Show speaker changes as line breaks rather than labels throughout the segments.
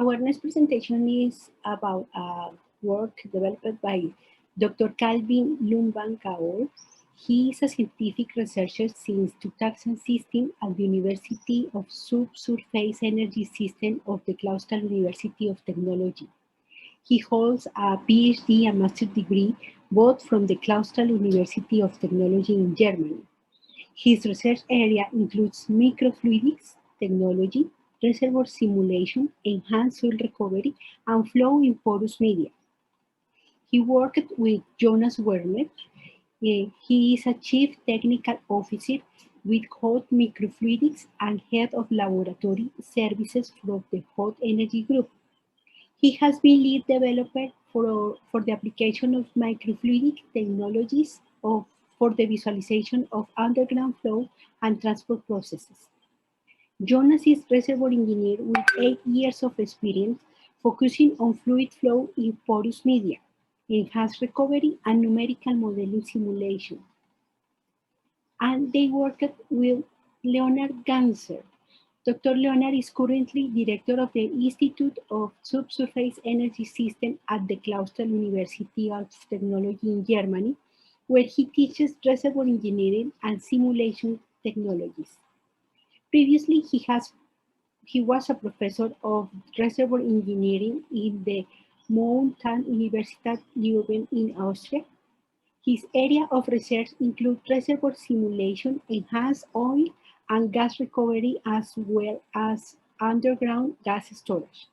Our next presentation is about work developed by Dr. Calvin Lumban Gaol. He is a scientific researcher since 2016 at the University of Subsurface Energy System of the Clausthal University of Technology. He holds a PhD and master's degree both from the Clausthal University of Technology in Germany. His research area includes microfluidics technology, reservoir simulation, enhanced soil recovery, and flow in porous media. He worked with Jonas Werner. He is a chief technical officer with Hot Microfluidics and head of laboratory services for the Hot Energy Group. He has been lead developer for the application of microfluidic technologies for the visualization of underground flow and transport processes. Jonas is reservoir engineer with 8 years of experience focusing on fluid flow in porous media, enhanced recovery, and numerical modeling simulation. And they worked with Leonard Ganser. Dr. Leonard is currently director of the Institute of Subsurface Energy System at the Clausthal University of Technology in Germany, where he teaches reservoir engineering and simulation technologies. Previously, he was a professor of reservoir engineering in the Montan-Universität Leuven in Austria. His area of research includes reservoir simulation, enhanced oil and gas recovery, as well as underground gas storage.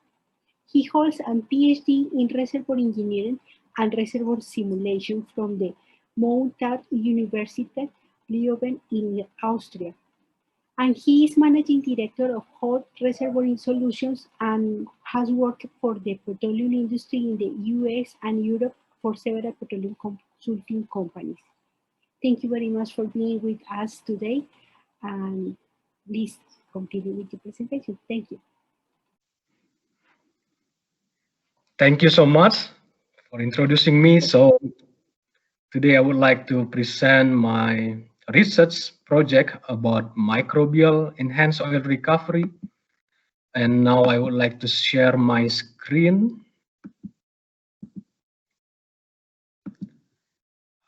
He holds a PhD in reservoir engineering and reservoir simulation from the Montan-Universität Leuven in Austria. And he is managing director of Hot Reservoir Solutions and has worked for the petroleum industry in the US and Europe for several petroleum consulting companies. Thank you very much for being with us today, and please continue with the presentation. Thank you.
Thank you so much for introducing me. So today I would like to present my research project about microbial enhanced oil recovery. And now I would like to share my screen.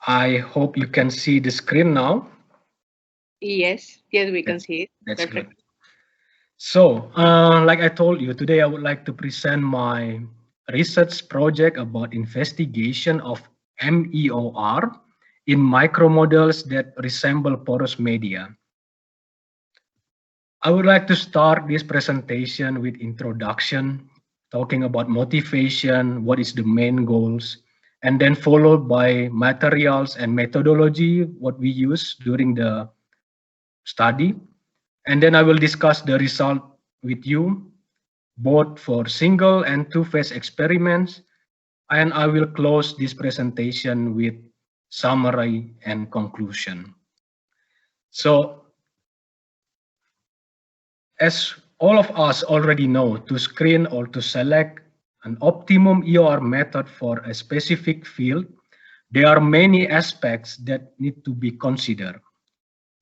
I hope you can see the screen now.
Yes, we can see it.
That's good. So, like I told you, today I would like to present my research project about investigation of MEOR in micromodels that resemble porous media. I would like to start this presentation with introduction, talking about motivation, what is the main goals, and then followed by materials and methodology, what we use during the study. And then I will discuss the result with you, both for single and two-phase experiments. And I will close this presentation with summary and conclusion. So, as all of us already know, to screen or to select an optimum EOR method for a specific field, there are many aspects that need to be considered.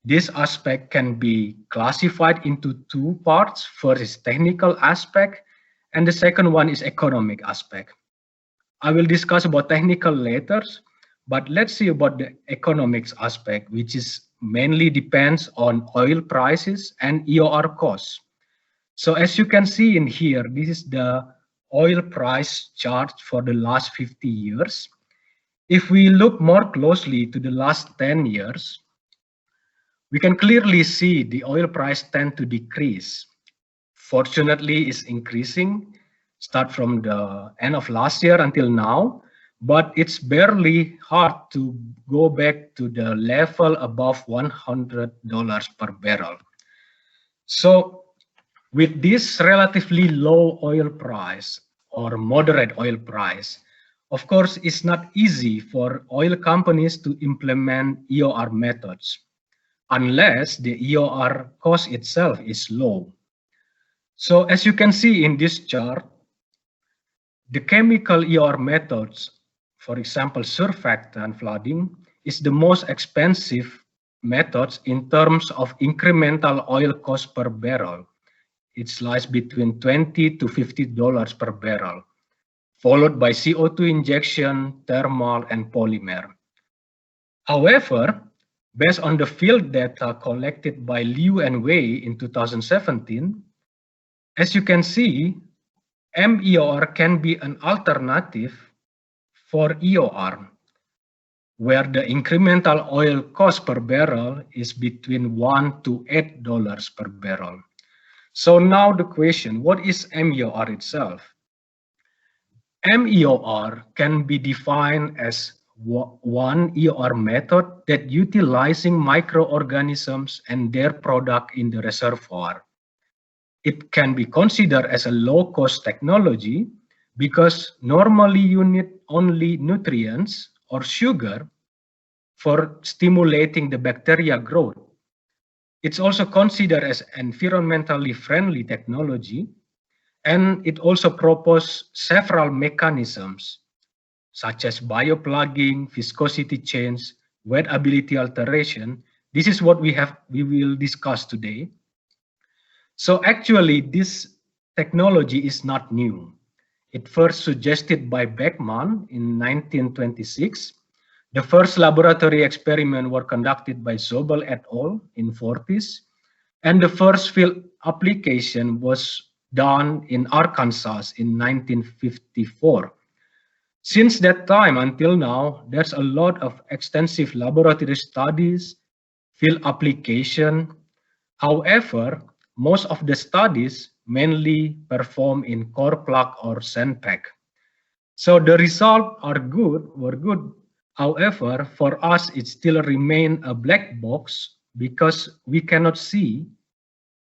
This aspect can be classified into two parts. First is technical aspect, and the second one is economic aspect. I will discuss about technical later, but let's see about the economics aspect, which is mainly depends on oil prices and EOR costs. So as you can see in here, this is the oil price chart for the last 50 years. If we look more closely to the last 10 years, we can clearly see the oil price tend to decrease. Fortunately, it's increasing, start from the end of last year until now, but it's barely hard to go back to the level above $100 per barrel. So with this relatively low oil price or moderate oil price, of course, it's not easy for oil companies to implement EOR methods unless the EOR cost itself is low. So as you can see in this chart, the chemical EOR methods, for example, surfactant flooding, is the most expensive methods in terms of incremental oil cost per barrel. it lies between $20 to $50 per barrel, followed by CO2 injection, thermal, and polymer. However, based on the field data collected by Liu and Wei in 2017, as you can see, MEOR can be an alternative for EOR, where the incremental oil cost per barrel is between $1 to $8 per barrel. So now the question, what is MEOR itself? MEOR can be defined as one EOR method that utilizing microorganisms and their product in the reservoir. It can be considered as a low-cost technology because normally you need only nutrients or sugar for stimulating the bacteria growth. It's also considered as environmentally friendly technology, and it also proposes several mechanisms such as bioplugging, viscosity change, wettability alteration. This is what we will discuss today. So actually, this technology is not new. It first suggested by Beckman in 1926. The first laboratory experiment were conducted by Zobel et al. In 40s, and the first field application was done in Arkansas in 1954. Since that time until now, there's a lot of extensive laboratory studies, field application. However, most of the studies mainly perform in core plug or sandbag. So the results were good. However, for us, it still remains a black box because we cannot see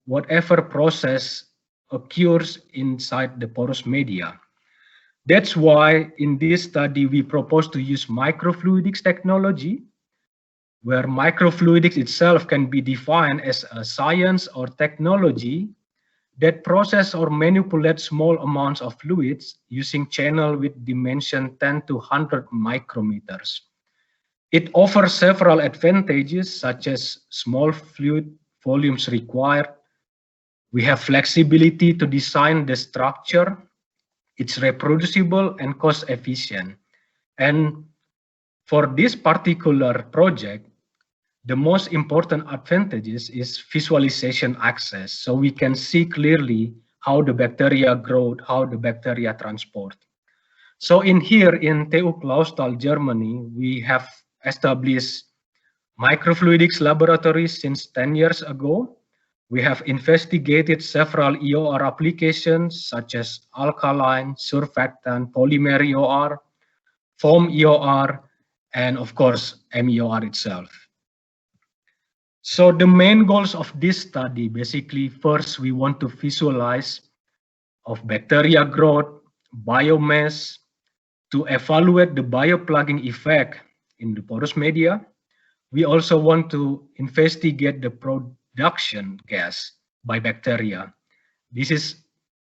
whatever process occurs inside the porous media. That's why in this study, we propose to use microfluidics technology, where microfluidics itself can be defined as a science or technology that process or manipulate small amounts of fluids using channel with dimension 10 to 100 micrometers. It offers several advantages such as small fluid volumes required. We have flexibility to design the structure. It's reproducible and cost efficient. And for this particular project, the most important advantages is visualization access. So we can see clearly how the bacteria grow, how the bacteria transport. So in TU Clausthal, Germany, we have established microfluidics laboratories since 10 years ago. We have investigated several EOR applications such as alkaline, surfactant, polymer EOR, foam EOR, and of course, MEOR itself. So the main goals of this study, basically, first, we want to visualize of bacteria growth, biomass, to evaluate the bioplugging effect in the porous media. We also want to investigate the production gas by bacteria. This is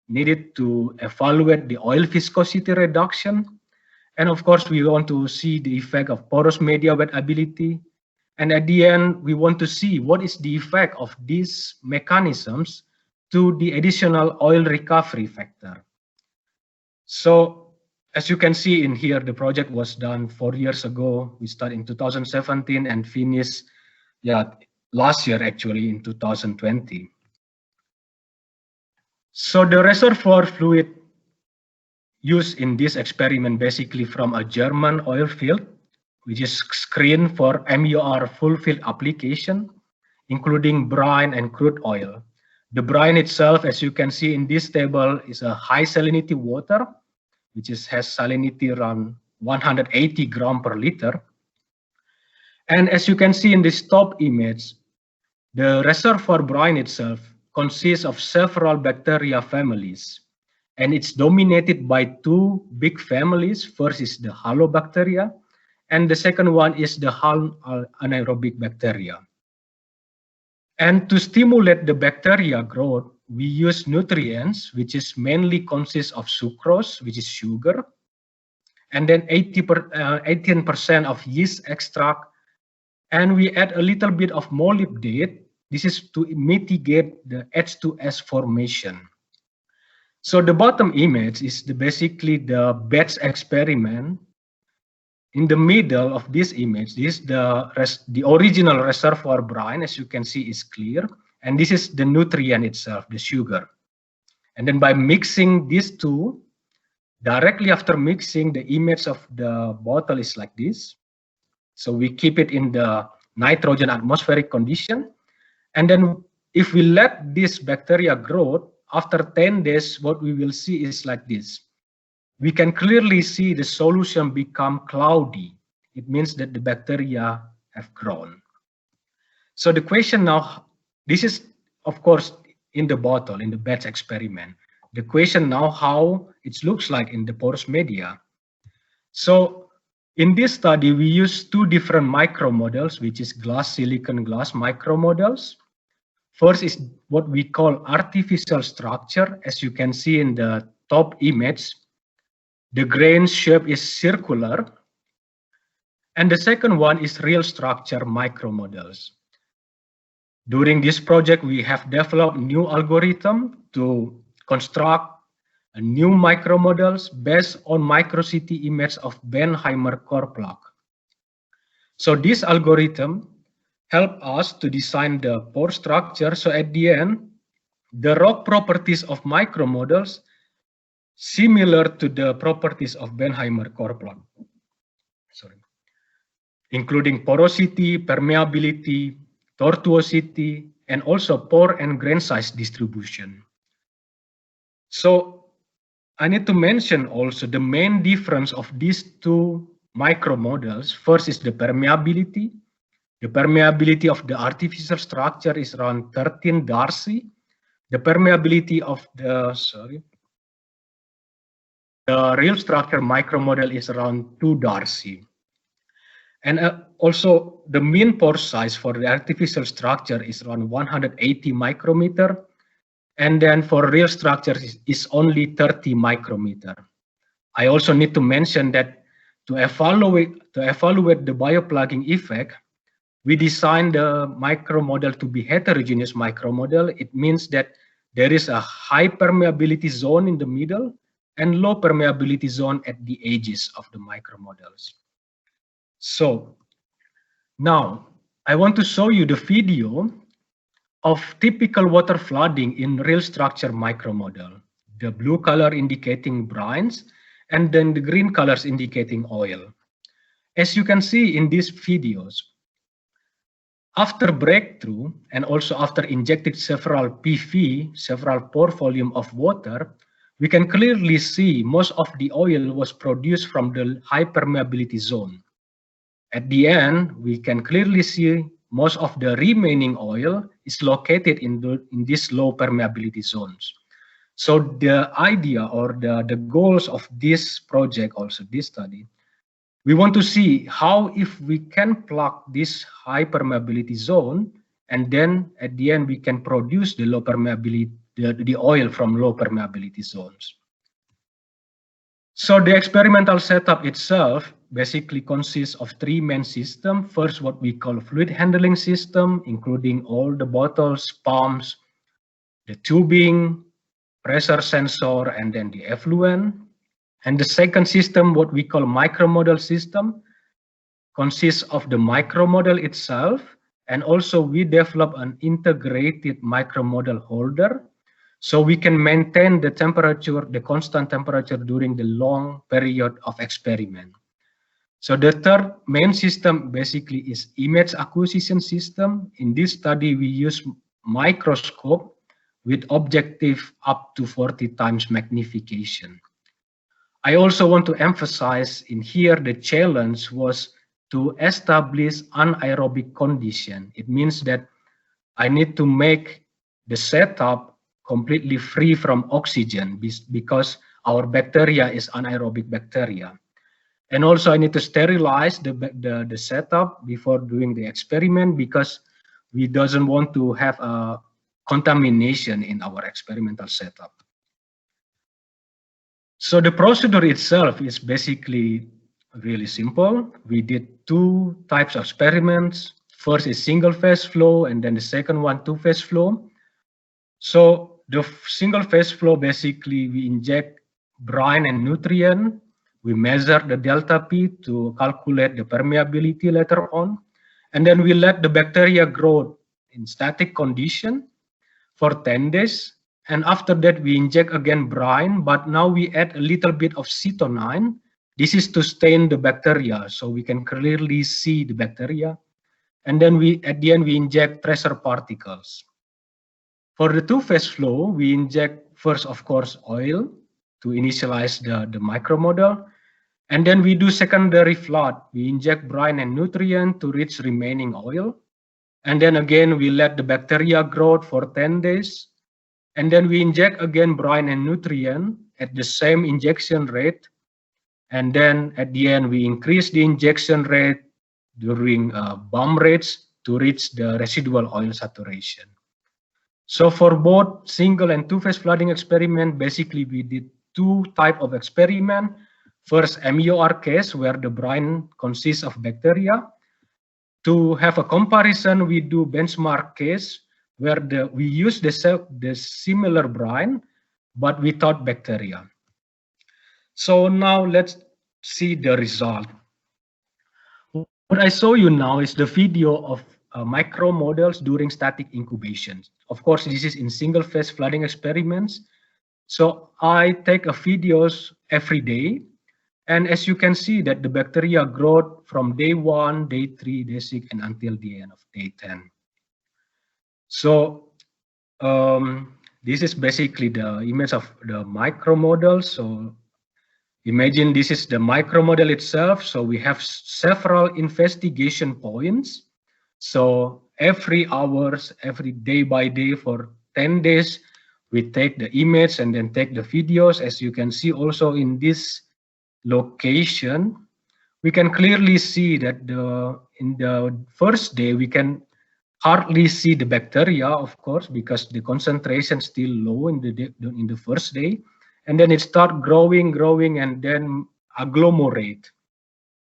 needed to evaluate the oil viscosity reduction. And of course, we want to see the effect of porous media wettability. And at the end, we want to see what is the effect of these mechanisms to the additional oil recovery factor. So as you can see in here, the project was done 4 years ago. We started in 2017 and finished last year, actually, in 2020. So the reservoir fluid used in this experiment basically from a German oil field, which is screened for MEOR full field application, including brine and crude oil. The brine itself, as you can see in this table, is a high salinity water, which has salinity around 180 grams per liter. And as you can see in this top image, the reservoir brine itself consists of several bacteria families. And it's dominated by two big families. First is the halobacteria, and the second one is the anaerobic bacteria. And to stimulate the bacteria growth, we use nutrients, which is mainly consists of sucrose, which is sugar, and then 18% of yeast extract. And we add a little bit of molybdate. This is to mitigate the H2S formation. So the bottom image is basically the batch experiment. In the middle of this image, this is the original reservoir brine, as you can see, is clear. And this is the nutrient itself, the sugar. And then by mixing these two, directly after mixing, the image of the bottle is like this. So we keep it in the nitrogen atmospheric condition. And then if we let this bacteria grow, after 10 days, what we will see is like this. We can clearly see the solution become cloudy. It means that the bacteria have grown. So the question now, this is of course in the bottle, in the batch experiment. The question now how it looks like in the porous media. So in this study, we use two different micromodels, which is glass, silicon, glass micromodels. First is what we call artificial structure. As you can see in the top image, the grain shape is circular. And the second one is real structure micromodels. During this project, we have developed new algorithm to construct a new micromodels based on microcity image of Benheimer core plug. So this algorithm help us to design the pore structure. So at the end, the rock properties of micromodels similar to the properties of Benheimer core plug. Sorry. Including porosity, permeability, tortuosity, and also pore and grain size distribution. So I need to mention also the main difference of these two micromodels. First is the permeability. The permeability of the artificial structure is around 13 Darcy. The permeability of the real structure micromodel is around 2 Darcy. And also the mean pore size for the artificial structure is around 180 micrometer. And then for real structure is only 30 micrometer. I also need to mention that to evaluate the bioplugging effect, we designed the micromodel to be heterogeneous micromodel. It means that there is a high permeability zone in the middle and low permeability zone at the edges of the micromodels. So now I want to show you the video of typical water flooding in real structure micromodel. The blue color indicating brines and then the green colors indicating oil. As you can see in these videos, after breakthrough and also after injecting several PV, several pore volume of water, we can clearly see most of the oil was produced from the high permeability zone. At the end, we can clearly see most of the remaining oil is located in these low permeability zones. So the idea or the goals of this project, also this study, we want to see how if we can plug this high permeability zone, and then at the end we can produce the low permeability, the oil from low permeability zones. So the experimental setup itself basically consists of three main systems. First, what we call fluid handling system, including all the bottles, pumps, the tubing, pressure sensor, and then the effluent. And the second system, what we call micromodel system, consists of the micromodel itself, and also we develop an integrated micromodel holder, so we can maintain the temperature, the constant temperature during the long period of experiment. So the third main system basically is image acquisition system. In this study, we use microscope with objective up to 40 times magnification. I also want to emphasize in here the challenge was to establish anaerobic condition. It means that I need to make the setup completely free from oxygen because our bacteria is anaerobic bacteria. And also I need to sterilize the setup before doing the experiment because we doesn't want to have a contamination in our experimental setup. So the procedure itself is basically really simple. We did two types of experiments. First is single phase flow, and then the second one two-phase flow. So the single phase flow, basically we inject brine and nutrient. We measure the delta P to calculate the permeability later on. And then we let the bacteria grow in static condition for 10 days. And after that, we inject again brine, but now we add a little bit of cetonine. This is to stain the bacteria, so we can clearly see the bacteria. And then at the end, we inject tracer particles. For the two-phase flow, we inject first, of course, oil to initialize the micromodel. And then we do secondary flood. We inject brine and nutrient to reach remaining oil. And then again, we let the bacteria grow for 10 days. And then we inject again brine and nutrient at the same injection rate. And then at the end, we increase the injection rate during bump rates to reach the residual oil saturation. So for both single and two-phase flooding experiment, basically we did two types of experiment. First, MEOR case, where the brine consists of bacteria. To have a comparison, we do benchmark case, where we use the similar brine, but without bacteria. So now let's see the result. What I show you now is the video of micromodels during static incubation. Of course, this is in single phase flooding experiments. So I take a videos every day. And as you can see that the bacteria grow from day 1, day 3, day 6, and until the end of day 10. So this is basically the image of the micromodel. So imagine this is the micromodel itself. So we have several investigation points. So every hours, every day by day for 10 days, we take the image and then take the videos. As you can see also in this location, we can clearly see that in the first day, we can hardly see the bacteria, of course, because the concentration is still low in the first day. And then it start growing, and then agglomerate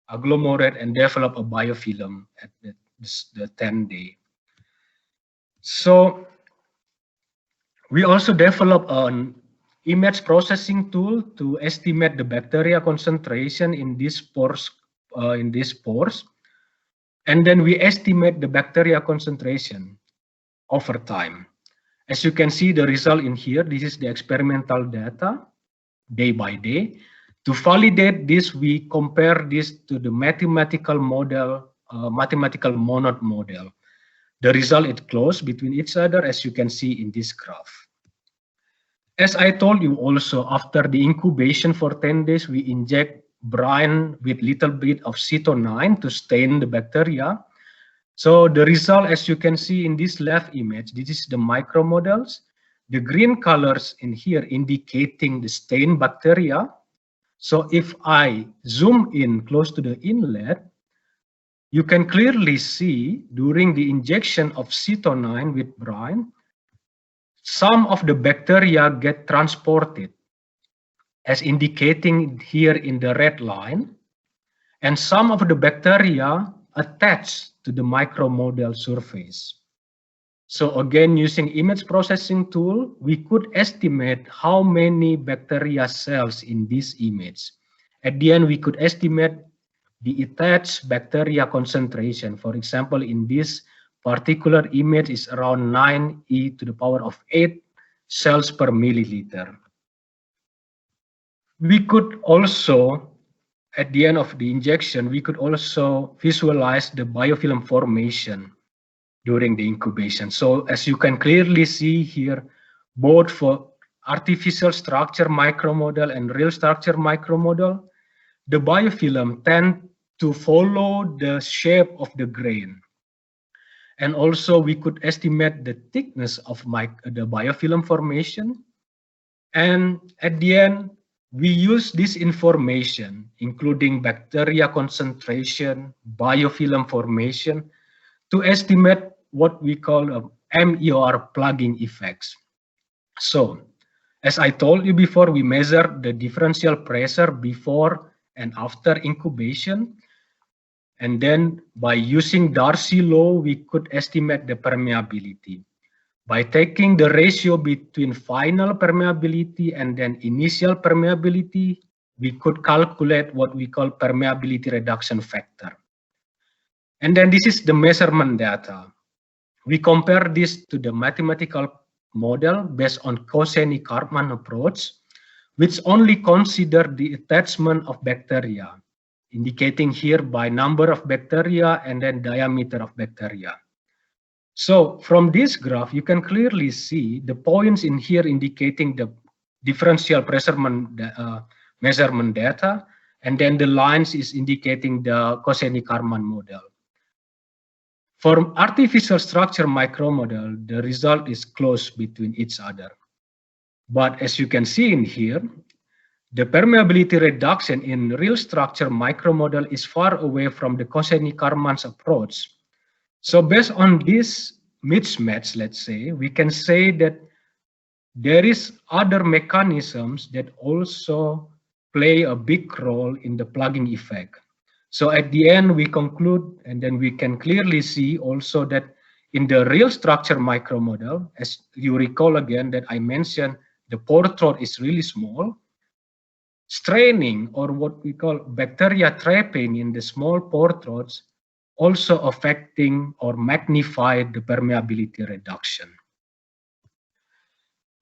and develop a biofilm at the 10th day. So we also develop an image processing tool to estimate the bacteria concentration in these pores. And then we estimate the bacteria concentration over time. As you can see the result in here, this is the experimental data day by day. To validate this, we compare this to the mathematical model, mathematical monod model. The result is close between each other, as you can see in this graph. As I told you also, after the incubation for 10 days, we inject brine with little bit of cetonine to stain the bacteria. So the result, as you can see in this left image, this is the micromodels. The green colors in here indicating the stained bacteria. So if I zoom in close to the inlet, you can clearly see during the injection of cetonine with brine, some of the bacteria get transported, as indicating here in the red line, and some of the bacteria attach to the micromodel surface. So again, using image processing tool, we could estimate how many bacteria cells in this image. At the end, we could estimate the attached bacteria concentration. For example, in this particular image is around 9e to the power of 8 cells per milliliter. We could also, at the end of the injection, we could also visualize the biofilm formation during the incubation. So as you can clearly see here, both for artificial structure micromodel and real structure micromodel, the biofilm tend to follow the shape of the grain. And also we could estimate the thickness of the biofilm formation. And at the end, we use this information, including bacteria concentration, biofilm formation, to estimate what we call MEOR plugging effects. So, as I told you before, we measure the differential pressure before and after incubation. And then by using Darcy law, we could estimate the permeability. By taking the ratio between final permeability and then initial permeability, we could calculate what we call permeability reduction factor. And then this is the measurement data. We compare this to the mathematical model based on Koseny-Karpman approach, which only consider the attachment of bacteria, indicating here by number of bacteria and then diameter of bacteria. So from this graph, you can clearly see the points in here indicating the differential pressure measurement data, and then the lines is indicating the Koseny-Karpman model. For artificial structure micromodel, the result is close between each other. But as you can see in here, the permeability reduction in real structure micromodel is far away from the Koseny-Karpman's approach. So based on this mismatch, let's say, we can say that there is other mechanisms that also play a big role in the plugging effect. So at the end, we conclude, and then we can clearly see also that in the real structure micromodel, as you recall again that I mentioned, the pore throat is really small. Straining, or what we call bacteria trapping in the small pore throats, also affecting or magnify the permeability reduction.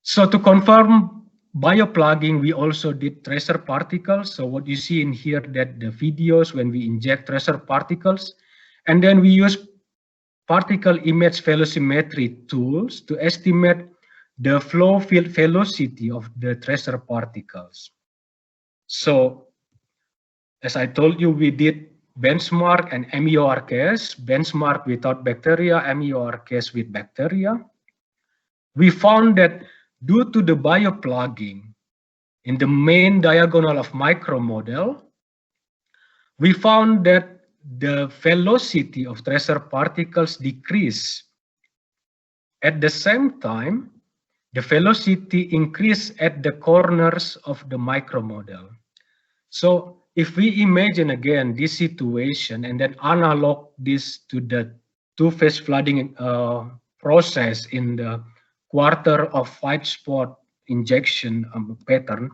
So to confirm bioplugging, we also did tracer particles. So what you see in here, that the videos when we inject tracer particles, and then we use particle image velocimetry tools to estimate the flow field velocity of the tracer particles. So as I told you, we did benchmark and MEOR case, benchmark without bacteria, MEOR case with bacteria. We found that due to the bioplugging in the main diagonal of micromodel, we found that the velocity of tracer particles decrease. At the same time, the velocity increase at the corners of the micromodel. So if we imagine again this situation and then analog this to the two-phase flooding process in the quarter of white spot injection pattern,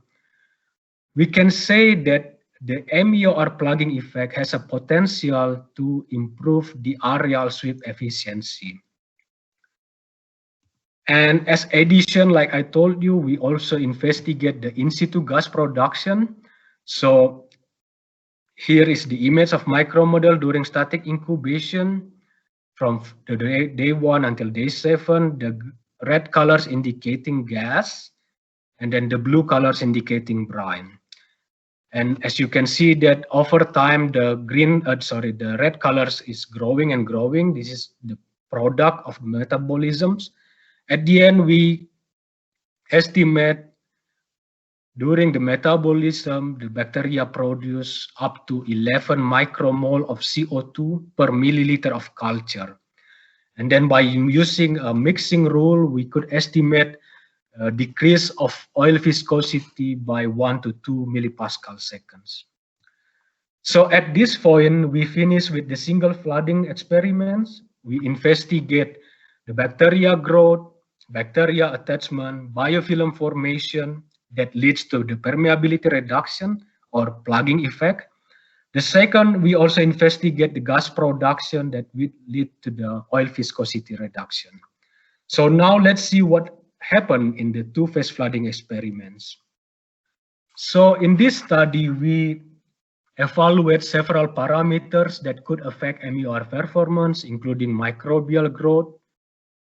we can say that the MEOR plugging effect has a potential to improve the aerial sweep efficiency. And as addition, like I told you, we also investigate the in situ gas production. So here is the image of micromodel during static incubation from the day 1 until day 7, the red colors indicating gas, and then the blue colors indicating brine. And as you can see that over time, the the red colors is growing and growing. This is the product of metabolisms. At the end, we estimate during the metabolism, the bacteria produce up to 11 micromole of CO2 per milliliter of culture. And then by using a mixing rule, we could estimate a decrease of oil viscosity by 1 to 2 millipascal seconds. So at this point, we finish with the single flooding experiments. We investigate the bacteria growth, bacteria attachment, biofilm formation that leads to the permeability reduction or plugging effect. The second, we also investigate the gas production that will lead to the oil viscosity reduction. So now let's see what happened in the two-phase flooding experiments. So in this study, we evaluate several parameters that could affect MEOR performance, including microbial growth,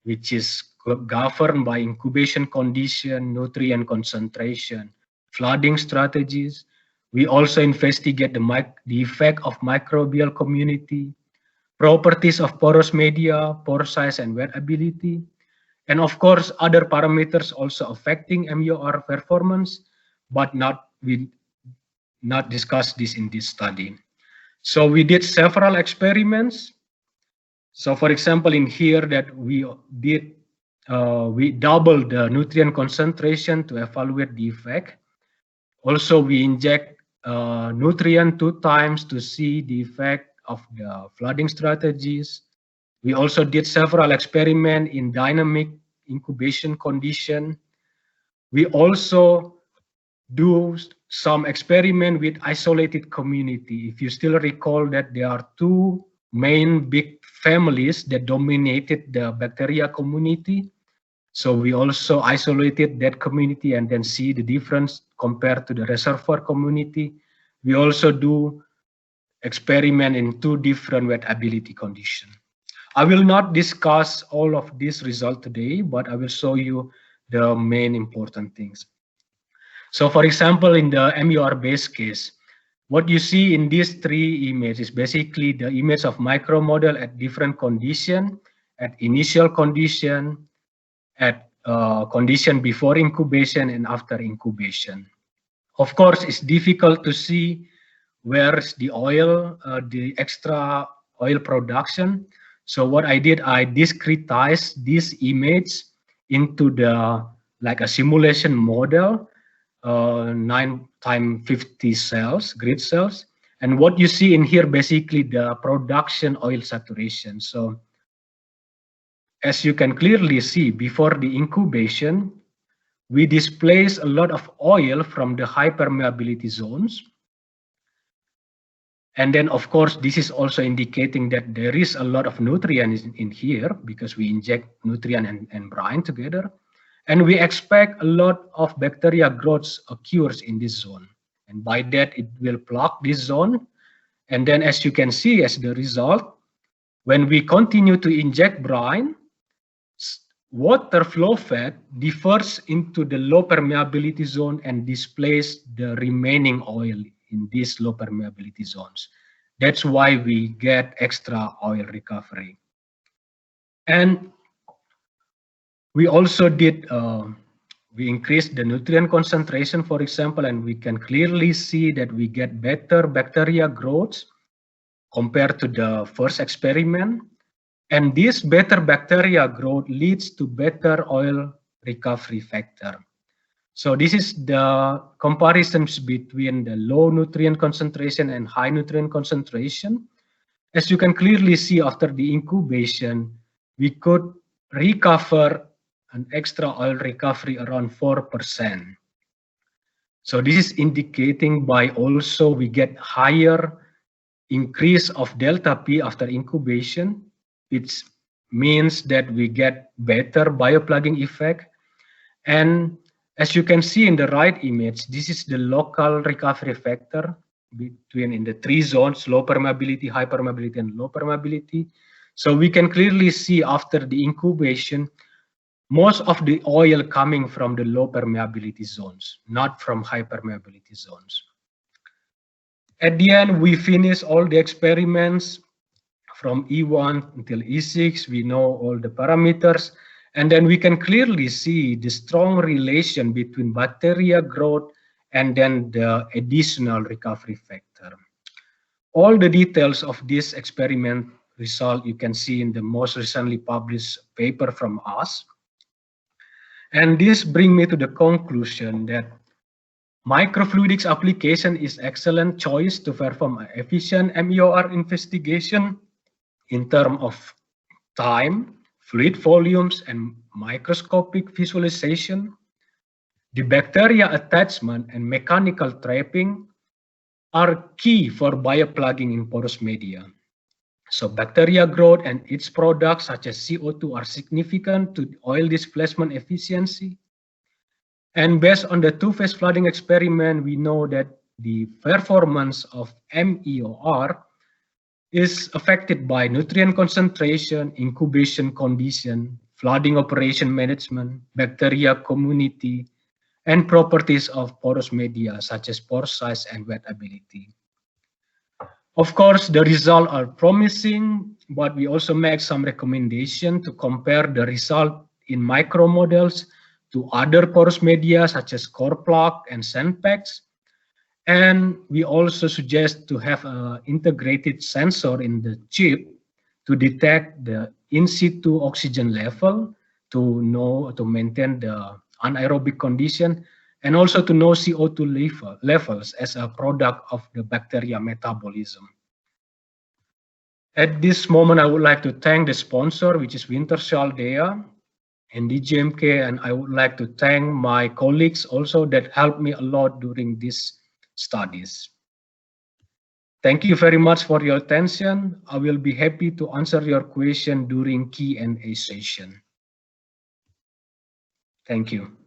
which is governed by incubation condition, nutrient concentration, flooding strategies. We also investigate the effect of microbial community, properties of porous media, pore size and wettability, and of course other parameters also affecting MEOR performance, but we not discuss this in this study. So we did several experiments. So for example, in here that we doubled the nutrient concentration to evaluate the effect. Also, we inject nutrient 2 times to see the effect of the flooding strategies. We also did several experiments in dynamic incubation condition. We also do some experiment with isolated community. If you still recall that there are two main big families that dominated the bacteria community. So we also isolated that community and then see the difference compared to the reservoir community. We also do experiment in two different wettability conditions. I will not discuss all of this result today, but I will show you the main important things. So for example, in the MEOR base case, what you see in these three images is basically the image of micromodel at different condition, at initial condition, at condition before incubation and after incubation. Of course, it's difficult to see where's the oil, the extra oil production. So what I did, I discretized this image into the like a simulation model, 9x50 cells, grid cells. And what you see in here, basically the production oil saturation. So as you can clearly see, before the incubation, we displace a lot of oil from the high permeability zones. And then, of course, this is also indicating that there is a lot of nutrients in here because we inject nutrient and brine together. And we expect a lot of bacteria growth occurs in this zone. And by that, it will block this zone. And then, as you can see, as the result, when we continue to inject brine, water flow fat differs into the low permeability zone and displaces the remaining oil in these low permeability zones. That's why we get extra oil recovery. And we also did, we increased the nutrient concentration, for example, and we can clearly see that we get better bacteria growth compared to the first experiment. And this better bacteria growth leads to better oil recovery factor. So this is the comparisons between the low nutrient concentration and high nutrient concentration. As you can clearly see, after the incubation, we could recover an extra oil recovery around 4%. So this is indicating by also we get higher increase of delta P after incubation. It means that we get better bioplugging effect. And as you can see in the right image, this is the local recovery factor between in the three zones, low permeability, high permeability, and low permeability. So we can clearly see after the incubation, most of the oil coming from the low permeability zones, not from high permeability zones. At the end, we finish all the experiments from E1 until E6. We know all the parameters. And then we can clearly see the strong relation between bacteria growth and then the additional recovery factor. All the details of this experiment result you can see in the most recently published paper from us. And this brings me to the conclusion that microfluidics application is excellent choice to perform an efficient MEOR investigation in terms of time, fluid volumes, and microscopic visualization. The bacteria attachment and mechanical trapping are key for bioplugging in porous media. So bacteria growth and its products such as CO2 are significant to oil displacement efficiency. And based on the two-phase flooding experiment, we know that the performance of MEOR is affected by nutrient concentration, incubation condition, flooding operation management, bacteria community, and properties of porous media such as pore size and wettability. Of course, the results are promising, but we also make some recommendation to compare the result in micromodels to other porous media such as core plug and sand packs. And we also suggest to have an integrated sensor in the chip to detect the in situ oxygen level to maintain the anaerobic condition and also to know CO2 levels as a product of the bacteria metabolism. At this moment, I would like to thank the sponsor, which is Wintershall Dea and DGMK, and I would like to thank my colleagues also that helped me a lot during these studies. Thank you very much for your attention. I will be happy to answer your question during Q&A session. Thank you.